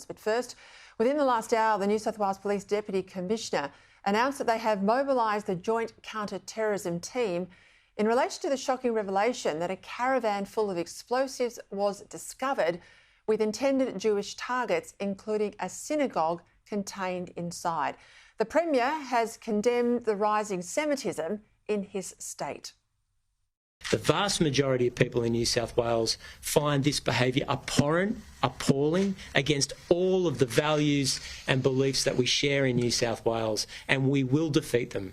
But first, within the last hour, the New South Wales Police Deputy Commissioner announced that they have mobilised the Joint Counter-Terrorism Team in relation to the shocking revelation that a caravan full of explosives was discovered with intended Jewish targets, including a synagogue contained inside. The Premier has condemned the rising Semitism in his state. The vast majority of people in New South Wales find this behaviour abhorrent, appalling, against all of the values and beliefs that we share in New South Wales, and we will defeat them.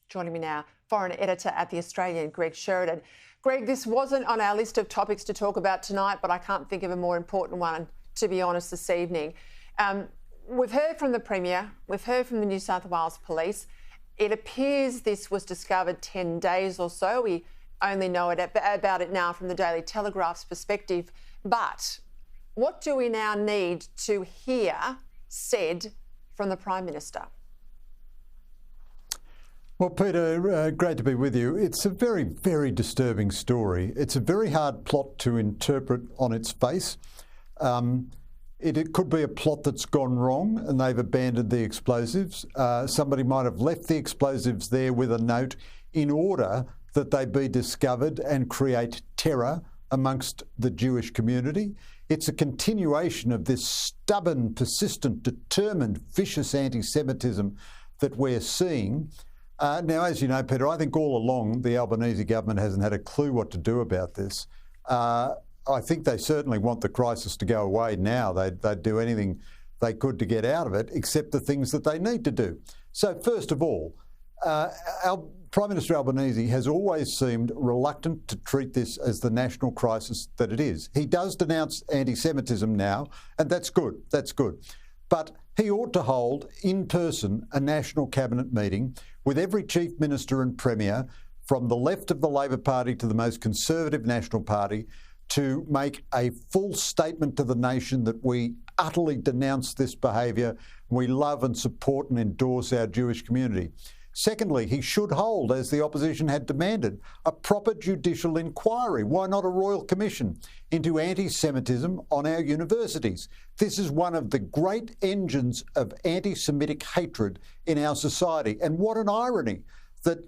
Joining me now, foreign editor at The Australian, Greg Sheridan. Greg, this wasn't on our list of topics to talk about tonight, but I can't think of a more important one, to be honest, this evening. We've heard from the Premier, we've heard from the New South Wales Police. It appears this was discovered 10 days or so. We only know about it now from the Daily Telegraph's perspective. But what do we now need to hear said from the Prime Minister? Well, Peter, great to be with you. It's a very, very disturbing story. It's a very hard plot to interpret on its face. It could be a plot that's gone wrong and they've abandoned the explosives. Somebody might have left the explosives there with a note in order that they be discovered and create terror amongst the Jewish community. It's a continuation of this stubborn, persistent, determined, vicious anti-Semitism that we're seeing. Now, as you know, Peter, I think all along the Albanese government hasn't had a clue what to do about this. I think they certainly want the crisis to go away now. They'd do anything they could to get out of it, except the things that they need to do. So, first of all, Prime Minister Albanese has always seemed reluctant to treat this as the national crisis that it is. He does denounce anti-Semitism now, and that's good. That's good. But he ought to hold in person a national cabinet meeting with every chief minister and premier from the left of the Labor Party to the most conservative National Party to make a full statement to the nation that we utterly denounce this behaviour. We love and support and endorse our Jewish community. Secondly, he should hold, as the opposition had demanded, a proper judicial inquiry. Why not a royal commission into anti-Semitism on our universities? This is one of the great engines of anti-Semitic hatred in our society. And what an irony that,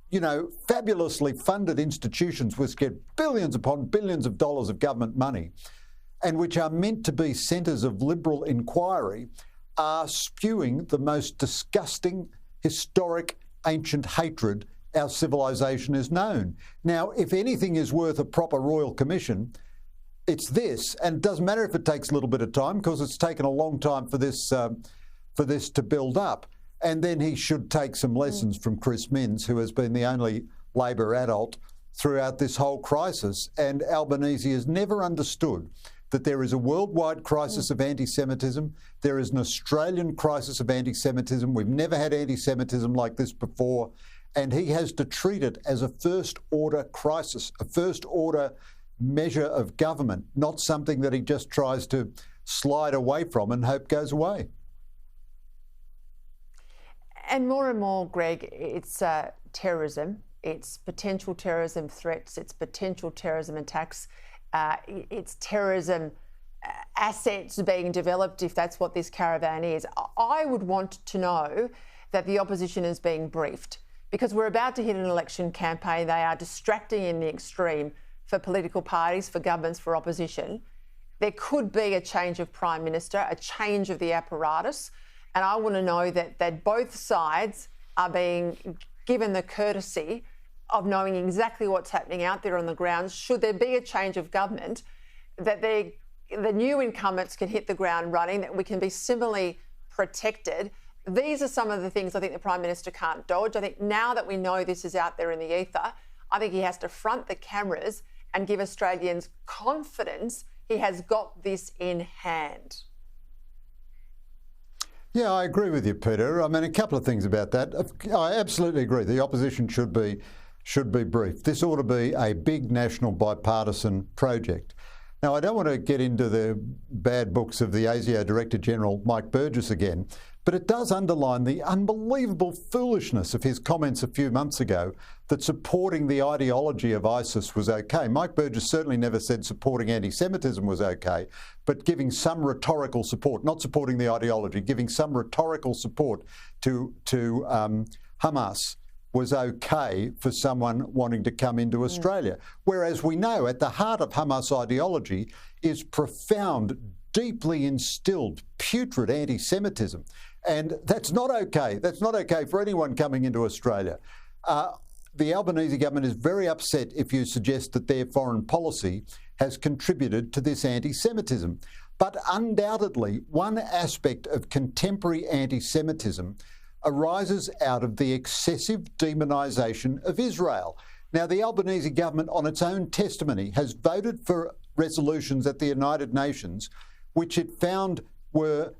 you know, fabulously funded institutions which get billions upon billions of dollars of government money and which are meant to be centres of liberal inquiry are spewing the most disgusting, historic, ancient hatred our civilisation has known. Now, if anything is worth a proper royal commission, it's this. And it doesn't matter if it takes a little bit of time, because it's taken a long time for this to build up. And then he should take some lessons from Chris Minns, who has been the only Labor adult throughout this whole crisis. And Albanese has never understood that there is a worldwide crisis of anti-Semitism. There is an Australian crisis of anti-Semitism. We've never had anti-Semitism like this before. And he has to treat it as a first-order crisis, a first-order measure of government, not something that he just tries to slide away from and hope goes away. And more, Greg, it's terrorism, it's potential terrorism threats, it's potential terrorism attacks, it's terrorism assets being developed, if that's what this caravan is. I would want to know that the opposition is being briefed, because we're about to hit an election campaign. They are distracting in the extreme for political parties, for governments, for opposition. There could be a change of Prime Minister, a change of the apparatus. And I want to know that both sides are being given the courtesy of knowing exactly what's happening out there on the ground. Should there be a change of government, that the new incumbents can hit the ground running, that we can be similarly protected. These are some of the things I think the Prime Minister can't dodge. I think now that we know this is out there in the ether, I think he has to front the cameras and give Australians confidence he has got this in hand. Yeah, I agree with you, Peter. I mean, a couple of things about that. I absolutely agree. The opposition should be briefed. This ought to be a big national bipartisan project. Now, I don't want to get into the bad books of the ASIO Director General, Mike Burgess, again, But it does underline the unbelievable foolishness of his comments a few months ago that supporting the ideology of ISIS was okay. Mike Burgess certainly never said supporting anti-Semitism was okay, but giving some rhetorical support, not supporting the ideology, giving some rhetorical support to Hamas was okay for someone wanting to come into Australia. Whereas we know at the heart of Hamas ideology is profound, deeply instilled, putrid anti-Semitism. And that's not okay. That's not okay for anyone coming into Australia. The Albanese government is very upset if you suggest that their foreign policy has contributed to this anti-Semitism. But undoubtedly, one aspect of contemporary anti-Semitism arises out of the excessive demonisation of Israel. Now, the Albanese government, on its own testimony, has voted for resolutions at the United Nations which it found were,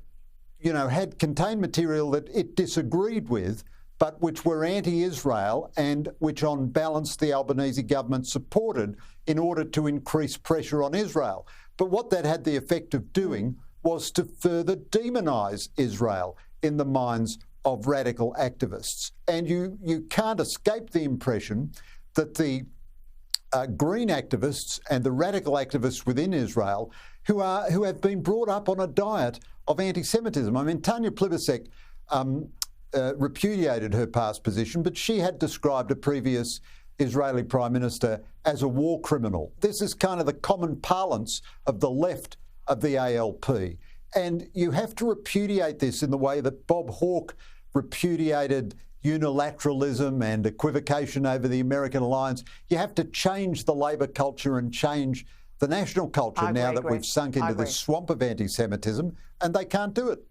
had contained material that it disagreed with, but which were anti-Israel and which, on balance, the Albanese government supported in order to increase pressure on Israel. But what that had the effect of doing was to further demonise Israel in the minds of radical activists. And you can't escape the impression that the green activists and the radical activists within Israel who have been brought up on a diet of anti-Semitism. I mean, Tanya Plibersek repudiated her past position, but she had described a previous Israeli Prime Minister as a war criminal. This is kind of the common parlance of the left of the ALP. And you have to repudiate this in the way that Bob Hawke repudiated unilateralism and equivocation over the American alliance. You have to change the Labor culture and change the national culture now that we've sunk into this swamp of anti-Semitism, and they can't do it.